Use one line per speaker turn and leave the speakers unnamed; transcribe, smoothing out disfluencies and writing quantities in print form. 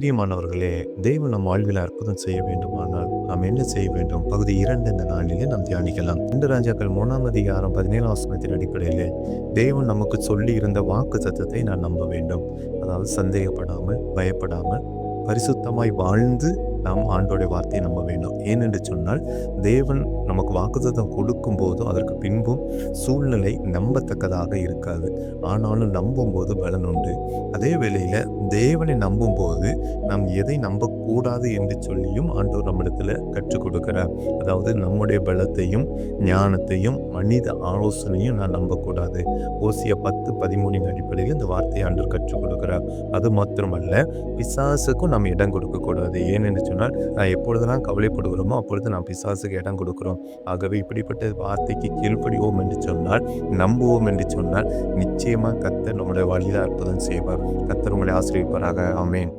பிரியமானவர்களே, தேவன் நம் வாழ்வில் அற்புதம் செய்ய வேண்டுமானால் நாம் என்ன செய்ய வேண்டும்? பகுதி 2 இந்த நாளிலே நாம் தியானிக்கலாம். 2 ராஜாக்கள் 3ஆம் அதிகாரம் 17ஆம் வசனத்தின் அடிப்படையிலே தேவன் நமக்கு சொல்லி இருந்த வாக்குத்தத்தத்தை நான் நம்ப வேண்டும். அதாவது சந்தேகப்படாமல், பயப்படாமல், பரிசுத்தமாய் வாழ்ந்து நாம் ஆண்டோடைய வார்த்தையை நம்ப வேண்டும். ஏனென்று சொன்னால், தேவன் நமக்கு வாக்குத்தத்தம் கொடுக்கும்போதும் அதற்கு பின்பும் சூழ்நிலை நம்பத்தக்கதாக இருக்காது. ஆனாலும் நம்பும்போது பலன் உண்டு. அதே வேளையில தேவனை நம்பும்போது நாம் எதை நம்பக்கூடாது என்று சொல்லியும் ஆண்டவர் நம்மிடத்தில் கற்றுக் கொடுக்கிறார். அதாவது நம்முடைய பலத்தையும் ஞானத்தையும் மனித ஆலோசனையும் நான் நம்பக்கூடாது. ஓசியா 10:13 அடிப்படையில் இந்த வார்த்தையை ஆண்டவர் கற்றுக் கொடுக்கிறார். அது மாத்திரமல்ல, பிசாசுக்கும் நாம் இடம் கொடுக்கக்கூடாது. ஏனென்று சொன்னால், எப்பொழுதெல்லாம் கவலைப்படுகிறோமோ அப்பொழுது நாம் பிசாசுக்கு இடம் கொடுக்கிறோம். ஆகவே இப்படிப்பட்ட வார்த்தைக்கு கீழ்ப்படிவோம் என்று சொன்னால், நம்புவோம் என்று சொன்னால், நிச்சயமாக கர்த்தர் நம்முடைய வாழ்வில் அற்புதம் செய்வார். கர்த்தர் உங்களை ஆசீர்வதிப்பாராக. ஆமென்.